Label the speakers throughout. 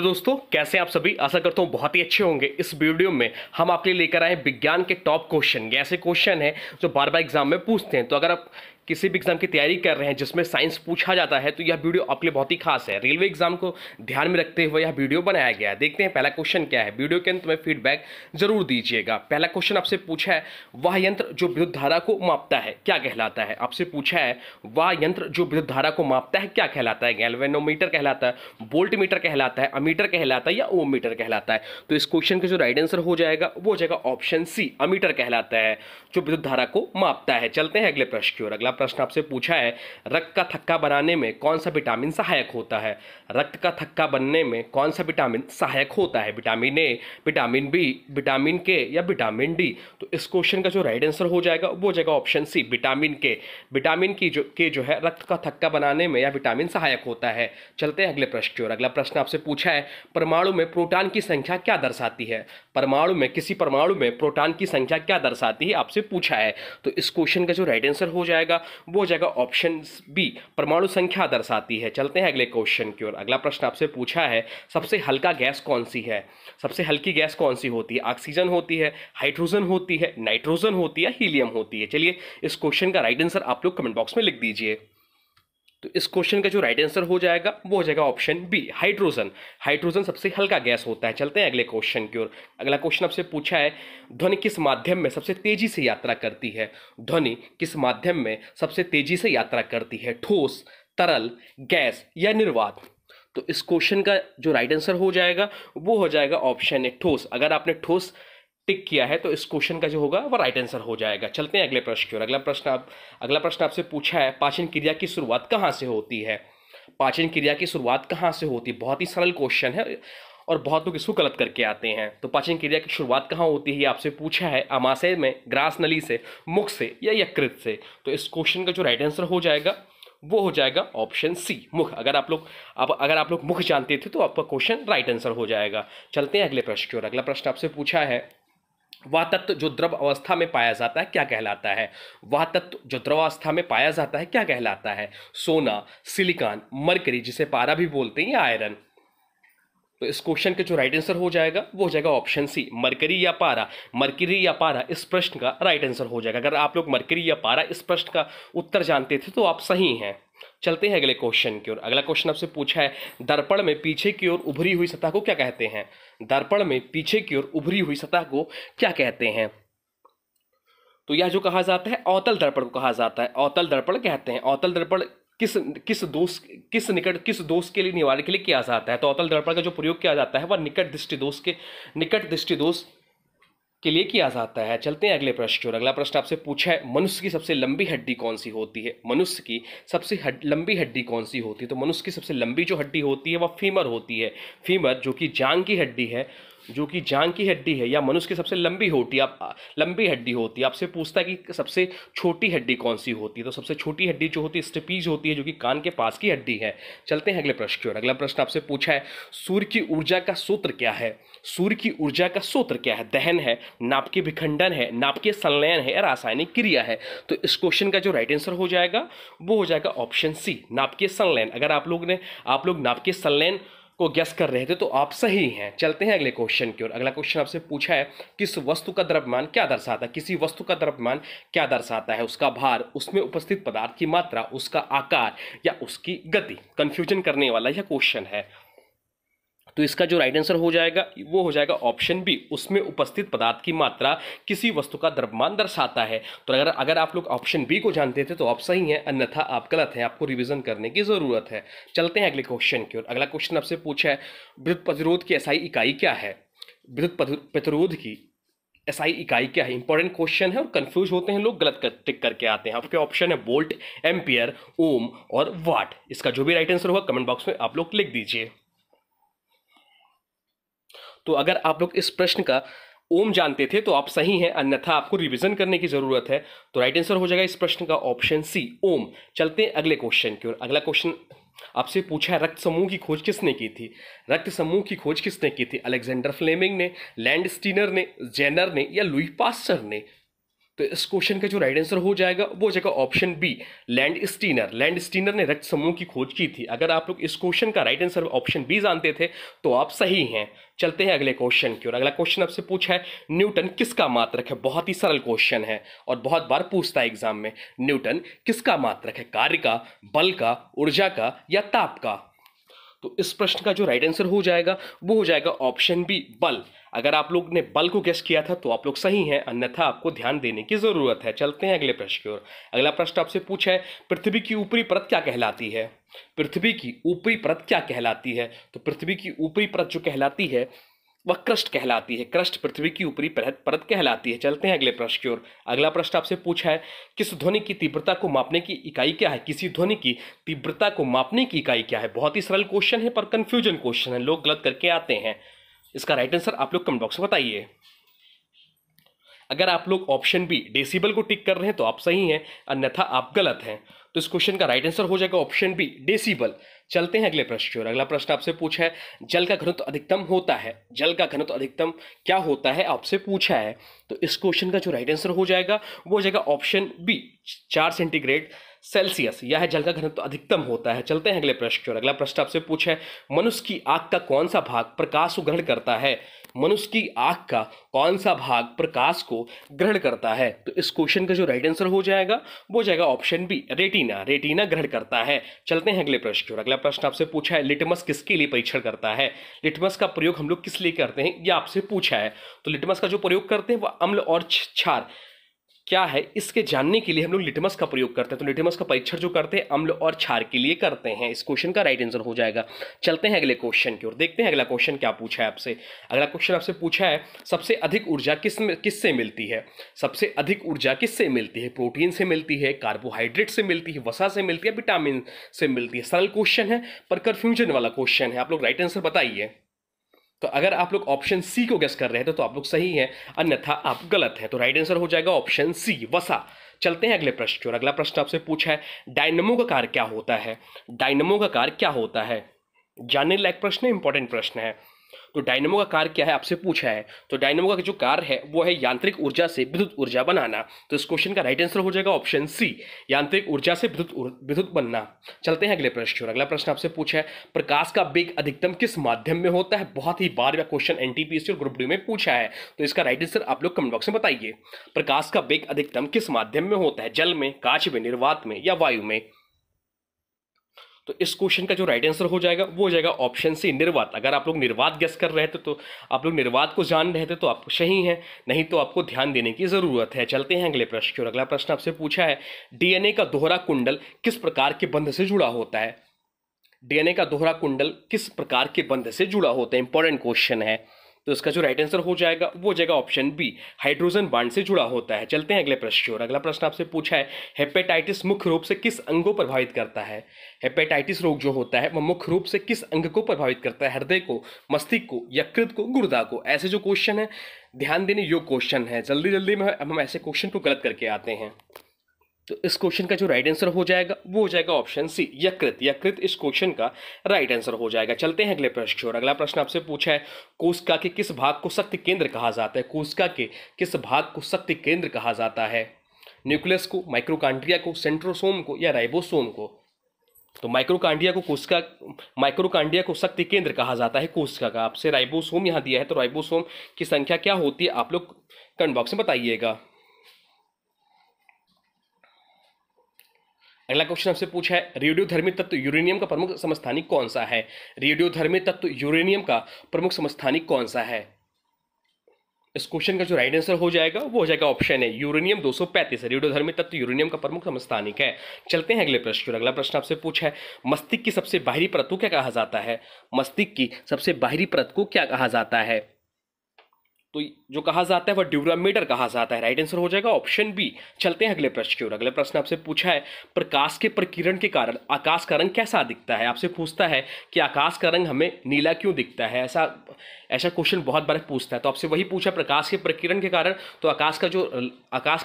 Speaker 1: दोस्तों, कैसे आप सभी। आशा करता हूँ बहुत ही अच्छे होंगे। इस वीडियो में हम आपके लिए लेकर आए विज्ञान के टॉप क्वेश्चन। ऐसे क्वेश्चन हैं जो बार बार एग्जाम में पूछते हैं। तो अगर आप किसी भी एग्जाम की तैयारी कर रहे हैं जिसमें साइंस पूछा जाता है तो यह वीडियो आपके लिए बहुत ही खास है। रेलवे एग्जाम को ध्यान में रखते हुए यह वीडियो बनाया गया है। देखते हैं पहला क्वेश्चन क्या है। वीडियो के अंत में फीडबैक जरूर दीजिएगा। पहला क्वेश्चन आपसे पूछा है, वह यंत्र जो विद्युत धारा को मापता है क्या कहलाता है। आपसे पूछा है, वह यंत्र जो विद्युत धारा को मापता है क्या कहलाता है। गैल्वेनोमीटर कहलाता है, वोल्टमीटर कहलाता है, अमीटर कहलाता है या ओम मीटर कहलाता है। तो इस क्वेश्चन का जो राइट आंसर हो जाएगा वो हो जाएगा ऑप्शन सी, अमीटर कहलाता है जो विद्युत धारा को मापता है। चलते हैं अगले प्रश्न की ओर। अगला प्रश्न आपसे पूछा है, रक्त का थक्का बनाने में कौन सा विटामिन सहायक होता है। रक्त का थक्का बनने में कौन सा विटामिन सहायक होता है। Vitamin A, vitamin B, vitamin K या विटामिन डी। तो इस क्वेश्चन का जो राइट आंसर हो जाएगा वो हो जाएगा ऑप्शन सी, विटामिन के। विटामिन की जो है रक्त का थक्का बनाने में यह विटामिन सहायक होता है। चलते हैं अगले प्रश्न की ओर। अगला प्रश्न आपसे पूछा है, परमाणु में प्रोटॉन की संख्या क्या दर्शाती है। परमाणु में, किसी परमाणु में प्रोटॉन की संख्या क्या दर्शाती है आपसे पूछा है। तो इस क्वेश्चन का जो राइट आंसर हो जाएगा वो हो जाएगा ऑप्शन बी, परमाणु संख्या दर्शाती है। चलते हैं अगले क्वेश्चन की ओर। अगला प्रश्न आपसे पूछा है, सबसे हल्का गैस कौन सी है। सबसे हल्की गैस कौन सी होती है। ऑक्सीजन होती है, हाइड्रोजन होती है, नाइट्रोजन होती है, हीलियम होती है। चलिए इस क्वेश्चन का राइट आंसर आप लोग कमेंट बॉक्स में लिख दीजिए। तो इस क्वेश्चन का जो राइट आंसर हो जाएगा वो हो जाएगा ऑप्शन बी, हाइड्रोजन। हाइड्रोजन सबसे हल्का गैस होता है। चलते हैं अगले क्वेश्चन की ओर। अगला क्वेश्चन आपसे पूछा है, ध्वनि किस माध्यम में सबसे तेजी से यात्रा करती है। ध्वनि किस माध्यम में सबसे तेजी से यात्रा करती है, ठोस, तरल, गैस या निर्वात। तो इस क्वेश्चन का जो राइट आंसर हो जाएगा वो हो जाएगा ऑप्शन ए, ठोस। अगर आपने ठोस टिक किया है तो इस क्वेश्चन का जो होगा वो राइट आंसर हो जाएगा। चलते हैं अगले प्रश्न की ओर। अगला प्रश्न आपसे पूछा है, पाचन क्रिया की शुरुआत कहाँ से होती है। पाचन क्रिया की शुरुआत कहाँ से होती है। बहुत ही सरल क्वेश्चन है और बहुत लोग इसको गलत करके आते हैं। तो पाचन क्रिया की शुरुआत कहाँ होती है ये आपसे पूछा है, आमाशय में, ग्रास नली से, मुख से या यकृत से। तो इस क्वेश्चन का जो राइट आंसर हो जाएगा वो हो जाएगा ऑप्शन सी, मुख। अगर आप लोग मुख जानते थे तो आपका क्वेश्चन राइट आंसर हो जाएगा। चलते हैं अगले प्रश्न की ओर। अगला प्रश्न आपसे पूछा है, वह तत्व जो द्रव अवस्था में पाया जाता है क्या कहलाता है। वह तत्व जो द्रव अवस्था में पाया जाता है क्या कहलाता है। सोना, सिलिकॉन, मरकरी जिसे पारा भी बोलते हैं, या आयरन। तो इस क्वेश्चन का जो राइट आंसर हो जाएगा वो हो जाएगा ऑप्शन सी, मरकरी या पारा। मरकरी या पारा इस प्रश्न का राइट आंसर हो जाएगा। अगर आप लोग मरकरी या पारा इस प्रश्न का उत्तर जानते थे तो आप सही हैं। चलते हैं अगले क्वेश्चन की ओर। अगला क्वेश्चन आपसे पूछा है, दर्पण में पीछे की ओर उभरी हुई सतह को क्या कहते हैं। दर्पण में पीछे की ओर उभरी हुई सतह को क्या कहते हैं। तो यह जो कहा जाता है अवतल दर्पण को कहा जाता है, अवतल दर्पण कहते हैं। अवतल दर्पण किस दोष के लिए निवारण के लिए किया जाता है। तो अवतल दर्पण का जो प्रयोग किया जाता है वह निकट दृष्टि दोष के लिए किया जाता है। चलते हैं अगले प्रश्न की ओर। अगला प्रश्न आपसे पूछा है, मनुष्य की सबसे लंबी हड्डी कौन सी होती है। मनुष्य की सबसे लंबी हड्डी कौन सी होती है। तो मनुष्य की सबसे लंबी जो हड्डी होती है वह फीमर होती है। फीमर जो कि जांग की हड्डी है, या मनुष्य की सबसे लंबी हड्डी होती है। आपसे पूछता है कि सबसे छोटी हड्डी कौन सी होती है। तो सबसे छोटी हड्डी जो होती है स्टेपीज होती है, जो कि कान के पास की हड्डी है। चलते हैं अगले प्रश्न की ओर। अगला प्रश्न आपसे पूछा है, सूर्य की ऊर्जा का सूत्र क्या है। सूर्य की ऊर्जा का सूत्र क्या है। दहन है, नाभिकीय विखंडन है, नाभिकीय संलयन है या रासायनिक क्रिया है। तो इस क्वेश्चन का जो राइट आंसर हो जाएगा वो हो जाएगा ऑप्शन सी, नाभिकीय संलयन। अगर आप लोग नाभिकीय संलयन को गेस कर रहे थे तो आप सही हैं। चलते हैं अगले क्वेश्चन की ओर। अगला क्वेश्चन आपसे पूछा है, किस वस्तु का द्रव्यमान क्या दर्शाता है। किसी वस्तु का द्रव्यमान क्या दर्शाता है। उसका भार, उसमें उपस्थित पदार्थ की मात्रा, उसका आकार या उसकी गति। कंफ्यूजन करने वाला यह क्वेश्चन है। तो इसका जो राइट आंसर हो जाएगा वो हो जाएगा ऑप्शन बी, उसमें उपस्थित पदार्थ की मात्रा किसी वस्तु का द्रव्यमान दर्शाता है। तो अगर आप लोग ऑप्शन बी को जानते थे तो आप सही हैं, अन्यथा आप गलत हैं, आपको रिवीजन करने की जरूरत है। चलते हैं अगले क्वेश्चन की ओर। अगला क्वेश्चन आपसे पूछा है, विद्युत प्रतिरोध की एसआई इकाई क्या है। विद्युत प्रतिरोध की एसआई इकाई क्या है। इंपॉर्टेंट क्वेश्चन है और कंफ्यूज होते हैं लोग, गलत टिक करके आते हैं। आपके ऑप्शन है वोल्ट, एम्पियर, ओम और वाट। इसका जो भी राइट आंसर होगा कमेंट बॉक्स में आप लोग लिख दीजिए। तो अगर आप लोग इस प्रश्न का ओम जानते थे तो आप सही हैं, अन्यथा आपको रिवीजन करने की जरूरत है। तो राइट आंसर हो जाएगा इस प्रश्न का ऑप्शन सी, ओम। चलते हैं अगले क्वेश्चन की ओर। अगला क्वेश्चन आपसे पूछा है, रक्त समूह की खोज किसने की थी। रक्त समूह की खोज किसने की थी। अलेक्जेंडर फ्लेमिंग ने, लैंड स्टीनर ने, जेनर ने या लुई पास्चर ने। तो इस क्वेश्चन का जो राइट आंसर हो जाएगा वो हो जाएगा option B, Landsteiner. Landsteiner ने रक्त समूह की खोज की थी। अगर आप लोग इस क्वेश्चन का राइट आंसर ऑप्शन बी जानते थे तो आप सही हैं। चलते हैं अगले क्वेश्चन की ओर। अगला क्वेश्चन आपसे पूछा है न्यूटन किसका मात्रक है। बहुत ही सरल क्वेश्चन है और बहुत बार पूछता है एग्जाम में। न्यूटन किसका मात्रक है, कार्य का, बल का, ऊर्जा का या ताप का। तो इस प्रश्न का जो राइट आंसर हो जाएगा वो हो जाएगा ऑप्शन बी, बल। अगर आप लोग ने बल को गेस किया था तो आप लोग सही हैं, अन्यथा आपको ध्यान देने की जरूरत है। चलते हैं अगले प्रश्न की ओर। अगला प्रश्न आपसे पूछा है पृथ्वी की ऊपरी परत क्या कहलाती है। पृथ्वी की ऊपरी परत क्या कहलाती है। तो पृथ्वी की ऊपरी परत जो कहलाती है वह क्रस्ट कहलाती है। क्रस्ट पृथ्वी की ऊपरी परत कहलाती है। चलते हैं अगले प्रश्न की ओर। अगला प्रश्न आपसे पूछा है किस ध्वनि की तीव्रता को मापने की इकाई क्या है। किसी ध्वनि की तीव्रता को मापने की इकाई क्या है। बहुत ही सरल क्वेश्चन है पर कंफ्यूजन क्वेश्चन है, लोग गलत करके आते हैं। इसका राइट आंसर आप लोग कमेंट बॉक्स में बताइए। अगर आप लोग ऑप्शन बी डेसिबल को टिक कर रहे हैं तो आप सही हैं, अन्यथा आप गलत हैं। तो इस क्वेश्चन का राइट आंसर हो जाएगा ऑप्शन बी, डेसिबल। चलते हैं अगले प्रश्न की ओर। अगला प्रश्न आपसे पूछा है जल का घनत्व अधिकतम होता है। जल का घनत्व अधिकतम क्या होता है आपसे पूछा है। तो इस क्वेश्चन का जो राइट आंसर हो जाएगा वो हो जाएगा ऑप्शन बी, 4 सेंटीग्रेड सेल्सियस। यह जल का घनत्व अधिकतम होता है। चलते हैं अगले प्रश्न की ओर। अगला प्रश्न आपसे पूछा है मनुष्य की आंख का कौन सा भाग प्रकाश को ग्रहण करता है। मनुष्य की आंख का कौन सा भाग प्रकाश को ग्रहण करता है। तो इस क्वेश्चन का जो राइट आंसर हो जाएगा वो हो जाएगा ऑप्शन बी, रेटिना। रेटिना ग्रहण करता है। चलते हैं अगले प्रश्न की ओर। अगला प्रश्न आपसे पूछा है लिटमस किसके लिए परीक्षण करता है। लिटमस का प्रयोग हम लोग किस लिए करते हैं ये आपसे पूछा है। तो लिटमस का जो प्रयोग करते हैं वह अम्ल और क्षार क्या है इसके जानने के लिए हम लोग लिटमस का प्रयोग करते हैं। तो लिटमस का परीक्षण जो करते हैं अम्ल और क्षार के लिए करते हैं। इस क्वेश्चन का राइट आंसर हो जाएगा। चलते हैं अगले क्वेश्चन की ओर, देखते हैं अगला क्वेश्चन क्या पूछा है आपसे। अगला क्वेश्चन आपसे पूछा है सबसे अधिक ऊर्जा किससे मिलती है। सबसे अधिक ऊर्जा किससे मिलती है। प्रोटीन से मिलती है, कार्बोहाइड्रेट से मिलती है, वसा से मिलती है, विटामिन से मिलती है। सरल क्वेश्चन है पर कंफ्यूजन वाला क्वेश्चन है। आप लोग राइट आंसर बताइए। तो अगर आप लोग ऑप्शन सी को गेस कर रहे हैं तो आप लोग सही हैं, अन्यथा आप गलत हैं। तो राइट आंसर हो जाएगा ऑप्शन सी, वसा। चलते हैं अगले प्रश्न की ओर। अगला प्रश्न आपसे पूछा है डायनमो का कार्य क्या होता है। डायनमो का कार्य क्या होता है, जानने लायक प्रश्न है, इंपॉर्टेंट प्रश्न है। तो डायनमो का कार्य क्या है आपसे पूछा है। तो डायनमो का जो कार्य है वो है यांत्रिक ऊर्जा से विद्युत ऊर्जा बनाना। तो इस क्वेश्चन का राइट आंसर हो जाएगा ऑप्शन सी, यांत्रिक ऊर्जा से विद्युत बनना। चलते हैं अगले प्रश्न की ओर। अगला प्रश्न आपसे पूछा है प्रकाश का वेग अधिकतम किस माध्यम में होता है। बहुत ही बार यह क्वेश्चन एनटीपीसी और ग्रुप डी में पूछा है। तो इसका राइट आंसर आप लोग कमेंट बॉक्स में बताइए। प्रकाश का वेग अधिकतम किस माध्यम में होता है, जल में, कांच में, निर्वात में या वायु में। तो इस क्वेश्चन का जो राइट आंसर हो जाएगा वो हो जाएगा ऑप्शन सी, निर्वात। अगर आप लोग निर्वात गेस कर रहे थे तो आप लोग निर्वात को जान रहे थे तो आप सही हैं, नहीं तो आपको ध्यान देने की जरूरत है। चलते हैं अगले प्रश्न की ओर। अगला प्रश्न आपसे पूछा है डीएनए का दोहरा कुंडल किस प्रकार के बंध से जुड़ा होता है। डीएनए का दोहरा कुंडल किस प्रकार के बंध से जुड़ा होता है, इंपॉर्टेंट क्वेश्चन है। तो इसका जो राइट आंसर हो जाएगा वो हो जाएगा ऑप्शन बी, हाइड्रोजन बांड से जुड़ा होता है। चलते हैं अगले प्रश्न की ओर। अगला प्रश्न आपसे पूछा है हेपेटाइटिस मुख्य रूप से किस अंग को प्रभावित करता है। हेपेटाइटिस रोग जो होता है वह मुख्य रूप से किस अंग को प्रभावित करता है, हृदय को, मस्तिष्क को, यकृत को, गुर्दा को। ऐसे जो क्वेश्चन है ध्यान देने योग्य क्वेश्चन है। जल्दी जल्दी में हम ऐसे क्वेश्चन को गलत करके आते हैं। तो इस क्वेश्चन का जो राइट आंसर हो जाएगा वो हो जाएगा ऑप्शन सी, यकृत। यकृत इस क्वेश्चन का राइट आंसर हो जाएगा। चलते हैं अगले प्रश्न की ओर। अगला प्रश्न आपसे पूछा है कोशिका के किस भाग को शक्ति केंद्र कहा जाता है। कोशिका के किस भाग को शक्ति केंद्र कहा जाता है, न्यूक्लियस को, माइक्रोकांड्रिया को, सेंट्रोसोम को या राइबोसोम को। तो माइक्रोकांड्रिया को शक्ति केंद्र कहा जाता है कोशिका का। आपसे राइबोसोम यहाँ दिया है तो राइबोसोम की संख्या क्या होती है आप लोग कमेंट बॉक्स में बताइएगा। अगला क्वेश्चन आपसे पूछा है रेडियोधर्मी तत्व यूरेनियम का प्रमुख समस्थानिक कौन सा है। रेडियोधर्मी तत्व यूरेनियम का प्रमुख समस्थानिक कौन सा है। इस क्वेश्चन का जो राइट आंसर हो जाएगा वो हो जाएगा ऑप्शन है यूरेनियम 235। रेडियोधर्मी तत्व यूरेनियम का प्रमुख समस्थानिक है। चलते हैं अगले प्रश्न की। अगला प्रश्न आपसे पूछा है मस्तिष्क की सबसे बाहरी परत को क्या कहा जाता है। मस्तिष्क की सबसे बाहरी परत को क्या कहा जाता है। तो जो कहा जाता है वह ड्यूरामीटर कहा जाता है। राइट आंसर हो जाएगा ऑप्शन बी। चलते हैं अगले प्रश्न की ओर। अगले प्रश्न आपसे पूछा है प्रकाश के प्रकीर्णन के कारण आकाश का रंग कैसा दिखता है। आपसे पूछता है कि आकाश का रंग हमें नीला क्यों दिखता है। ऐसा क्वेश्चन बहुत बार पूछता है। तो आपसे वही पूछा प्रकाश के प्रकीर्णन के कारण। तो आकाश का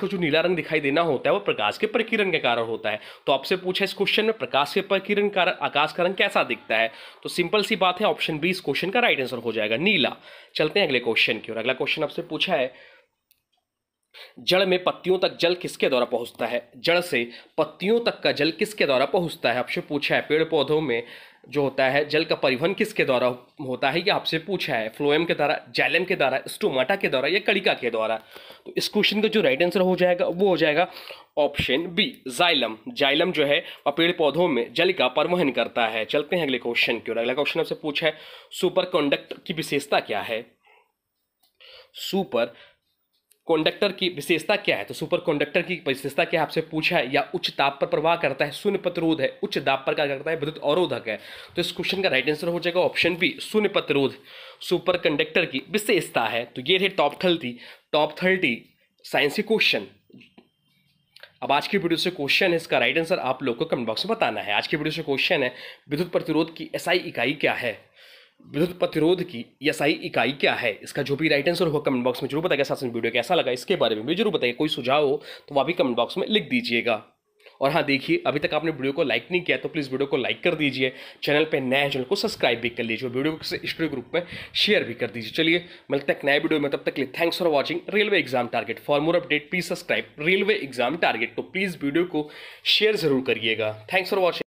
Speaker 1: जो नीला रंग दिखाई देना होता है वो प्रकाश के प्रकीर्णन के कारण होता है। तो आपसे पूछा इस क्वेश्चन में प्रकाश के प्रकीर्णन के कारण आकाश का रंग कैसा दिखता है। तो सिंपल सी बात है ऑप्शन बी इस क्वेश्चन का राइट आंसर हो जाएगा, नीला। चलते हैं अगले क्वेश्चन की ओर। अगला क्वेश्चन आपसे पूछा है जड़ में पत्तियों तक जल किसके द्वारा पहुंचता है? जड़ से पत्तियों तक का जल किसके द्वारा पहुंचता है? आपसे पूछा है पेड़ पौधों में जो होता है जल का परिवहन किसके द्वारा होता है, ये आपसे पूछा है। फ्लोएम के द्वारा, जाइलम के द्वारा, स्टोमाटा के द्वारा या कणिका के द्वारा? तो इस क्वेश्चन का जो राइट आंसर हो जाएगा वो हो जाएगा ऑप्शन बी, जाइलम। जाइलम जो है वह पेड़ पौधों में जल का परिवहन करता है। चलते हैं अगले क्वेश्चन की ओर। अगला क्वेश्चन आपसे पूछा है सुपर कंडक्टर की विशेषता क्या है? सुपर कंडक्टर की विशेषता क्या है? तो सुपर कंडक्टर की विशेषता क्या है आपसे पूछा है। या उच्च ताप पर प्रवाह करता है, शून्य प्रतिरोध है, उच्च दाब पर क्या करता है, विद्युत अवरोधक है। तो इस क्वेश्चन का राइट आंसर हो जाएगा ऑप्शन बी, शून्य प्रतिरोध सुपर कंडक्टर की विशेषता है। तो ये थे टॉप 30 साइंस के क्वेश्चन। अब आज की वीडियो से क्वेश्चन है, इसका राइट आंसर आप लोग को कमेंट बॉक्स में बताना है। आज की वीडियो से क्वेश्चन है विद्युत प्रतिरोध की एसआई इकाई क्या है? विद्युत प्रतिरोध की एसआई इकाई क्या है? इसका जो भी राइट आंसर होगा कमेंट बॉक्स में जरूर बताइएगा। साथ में वीडियो कैसा लगा इसके बारे में भी जरूर बताइए। कोई सुझाव हो तो वह भी कमेंट बॉक्स में लिख दीजिएगा। और हाँ देखिए, अभी तक आपने वीडियो को लाइक नहीं किया तो प्लीज़ वीडियो को लाइक कर दीजिए। चैनल पे नए हैं, चैनल को सब्सक्राइब भी कर लीजिए। वीडियो को स्टडी ग्रुप में शेयर भी कर दीजिए। चलिए मिलते हैं नए वीडियो में, तब तक के लिए thanks for watching railway exam target. For more update please subscribe railway exam target. तो प्लीज़ वीडियो को शेयर जरूर करिएगा। Thanks for watching.